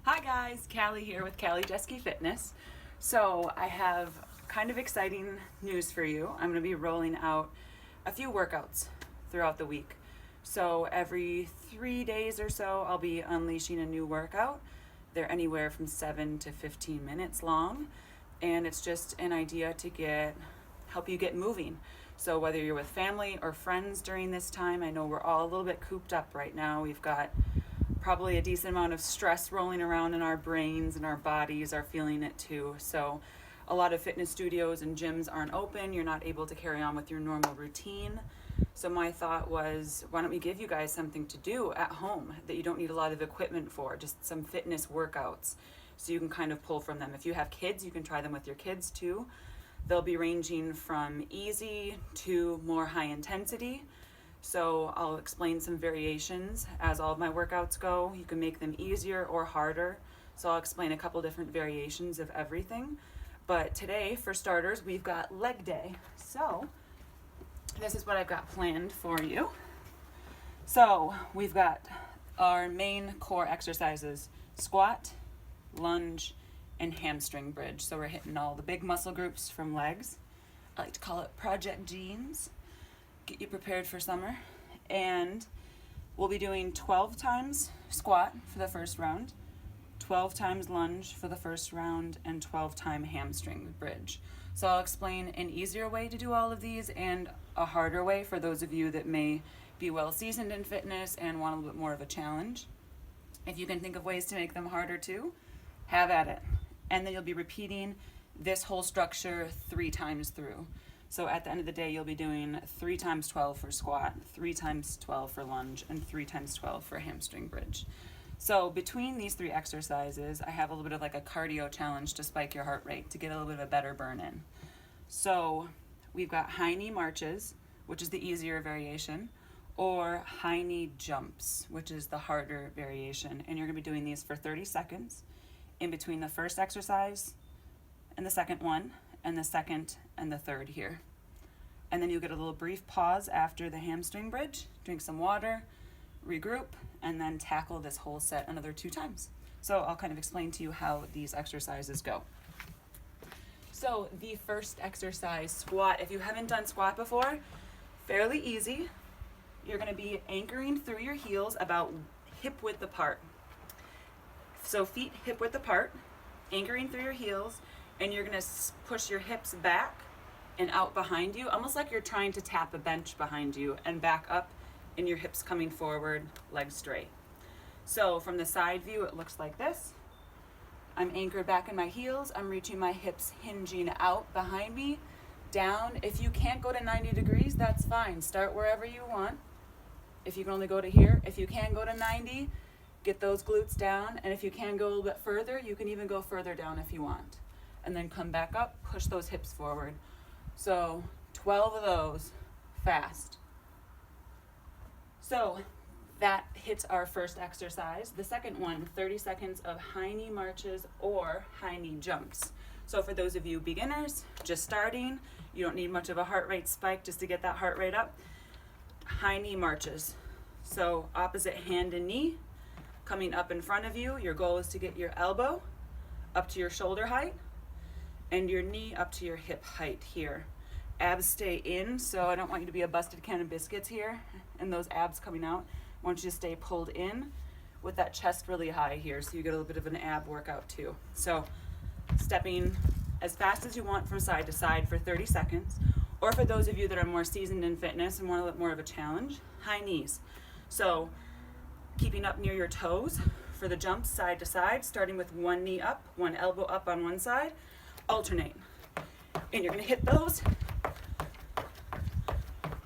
Hi guys, Callie here with Callie Jesky Fitness. So I have kind of exciting news for you. I'm going to be rolling out a few workouts throughout the week. So every 3 days or so, I'll be unleashing a new workout. They're anywhere from 7 to 15 minutes long, and it's just an idea to help you get moving. So whether you're with family or friends during this time, I know we're all a little bit cooped up right now. We've got probably a decent amount of stress rolling around in our brains, and our bodies are feeling it too. So a lot of fitness studios and gyms aren't open. You're not able to carry on with your normal routine. So my thought was, why don't we give you guys something to do at home that you don't need a lot of equipment for, just some fitness workouts so you can kind of pull from them. If you have kids, you can try them with your kids too. They'll be ranging from easy to more high intensity. So I'll explain some variations as all of my workouts go. You can make them easier or harder. So I'll explain a couple different variations of everything. But today, for starters, we've got leg day. So this is what I've got planned for you. So we've got our main core exercises: squat, lunge, and hamstring bridge. So we're hitting all the big muscle groups from legs. I like to call it Project Jeans. Get you prepared for summer. And we'll be doing 12 times squat for the first round, 12 times lunge for the first round, and 12 time hamstring bridge. So I'll explain an easier way to do all of these and a harder way for those of you that may be well seasoned in fitness and want a little bit more of a challenge. If you can think of ways to make them harder too, have at it. And then you'll be repeating this whole structure 3 times through. So at the end of the day, you'll be doing 3 times 12 for squat, 3 times 12 for lunge, and 3 times 12 for hamstring bridge. So between these 3 exercises, I have a little bit of like a cardio challenge to spike your heart rate, to get a little bit of a better burn in. So we've got high knee marches, which is the easier variation, or high knee jumps, which is the harder variation. And you're gonna be doing these for 30 seconds in between the first exercise and the second one, and the second and the third here. And then you'll get a little brief pause after the hamstring bridge, drink some water, regroup, and then tackle this whole set another 2 times. So I'll kind of explain to you how these exercises go. So the first exercise, squat. If you haven't done squat before, fairly easy. You're gonna be anchoring through your heels about hip width apart. So feet hip width apart, anchoring through your heels, and you're gonna push your hips back and out behind you, almost like you're trying to tap a bench behind you, and back up, and your hips coming forward, legs straight. So from the side view, it looks like this. I'm anchored back in my heels. I'm reaching my hips, hinging out behind me, down. If you can't go to 90 degrees, that's fine. Start wherever you want. If you can only go to here, if you can go to 90, get those glutes down. And if you can go a little bit further, you can even go further down if you want. And then come back up, push those hips forward. So 12 of those, fast. So that hits our first exercise. The second one, 30 seconds of high knee marches or high knee jumps. So for those of you beginners, just starting, you don't need much of a heart rate spike just to get that heart rate up. High knee marches. So opposite hand and knee coming up in front of you. Your goal is to get your elbow up to your shoulder height and your knee up to your hip height here. Abs stay in, so I don't want you to be a busted can of biscuits here and those abs coming out. I want you to stay pulled in with that chest really high here, so you get a little bit of an ab workout too. So stepping as fast as you want from side to side for 30 seconds. Or for those of you that are more seasoned in fitness and want a little more of a challenge, high knees. So keeping up near your toes for the jumps side to side, starting with one knee up, one elbow up on one side, alternate. And you're gonna hit those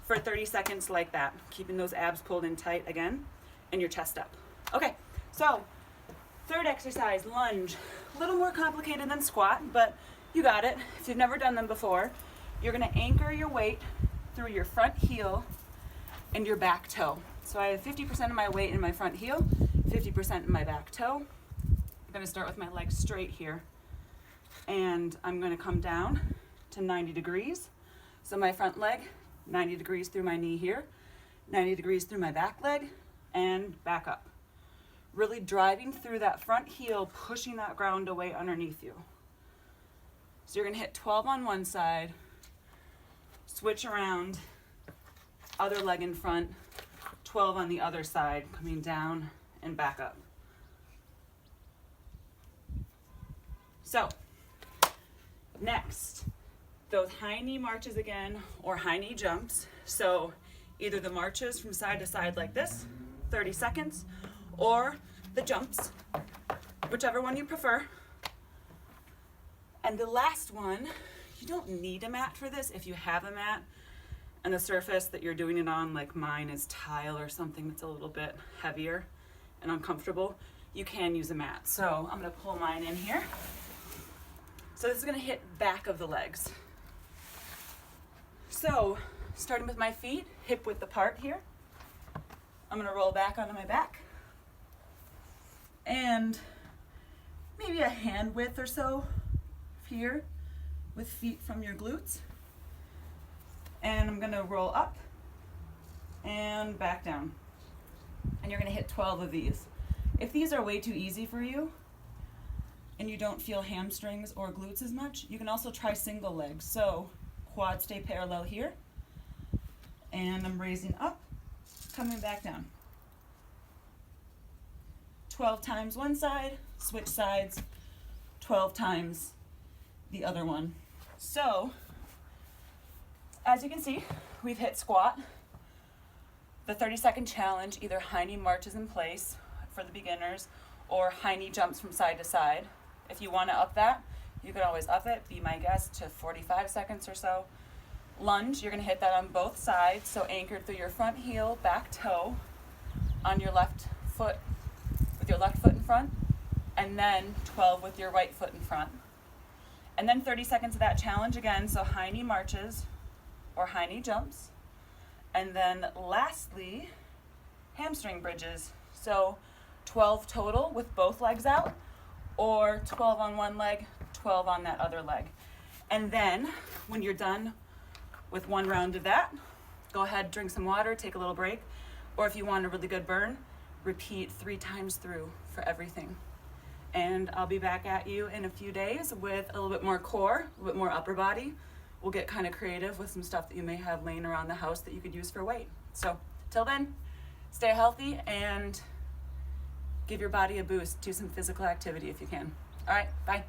for 30 seconds like that, keeping those abs pulled in tight again, and your chest up. Okay, so third exercise, lunge. A little more complicated than squat, but you got it. If you've never done them before, you're gonna anchor your weight through your front heel and your back toe. So I have 50% of my weight in my front heel, 50% in my back toe. I'm gonna start with my legs straight here, and I'm gonna come down to 90 degrees. So my front leg, 90 degrees through my knee here, 90 degrees through my back leg, and back up. really driving through that front heel, pushing that ground away underneath you. So you're gonna hit 12 on one side, switch around, other leg in front, 12 on the other side, coming down and back up. So, next, those high knee marches again, or high knee jumps. So either the marches from side to side like this, 30 seconds, or the jumps, whichever one you prefer. And the last one, you don't need a mat for this. If you have a mat and the surface that you're doing it on, like mine is tile or something that's a little bit heavier and uncomfortable, you can use a mat. So I'm gonna pull mine in here. So this is gonna hit back of the legs. So starting with my feet, hip width apart here. I'm gonna roll back onto my back. And maybe a hand width or so here with feet from your glutes. And I'm gonna roll up and back down. And you're gonna hit 12 of these. If these are way too easy for you and you don't feel hamstrings or glutes as much, you can also try single legs. So quads stay parallel here. And I'm raising up, coming back down. 12 times one side, switch sides, 12 times the other one. So, as you can see, we've hit squat. The 30-second challenge, either high knee marches in place for the beginners or high knee jumps from side to side. If you want to up that, you could always up it, be my guest, to 45 seconds or so. Lunge, you're going to hit that on both sides, so anchored through your front heel, back toe, on your left foot, with your left foot in front, and then 12 with your right foot in front. And then 30 seconds of that challenge again, so high knee marches or high knee jumps. And then lastly, hamstring bridges. So 12 total with both legs out, or 12 on one leg, 12 on that other leg. And then when you're done with one round of that, go ahead, drink some water, take a little break. Or if you want a really good burn, repeat 3 times through for everything. And I'll be back at you in a few days with a little bit more core, a little bit more upper body. We'll get kind of creative with some stuff that you may have laying around the house that you could use for weight. So till then, stay healthy and give your body a boost. Do some physical activity if you can. All right, bye.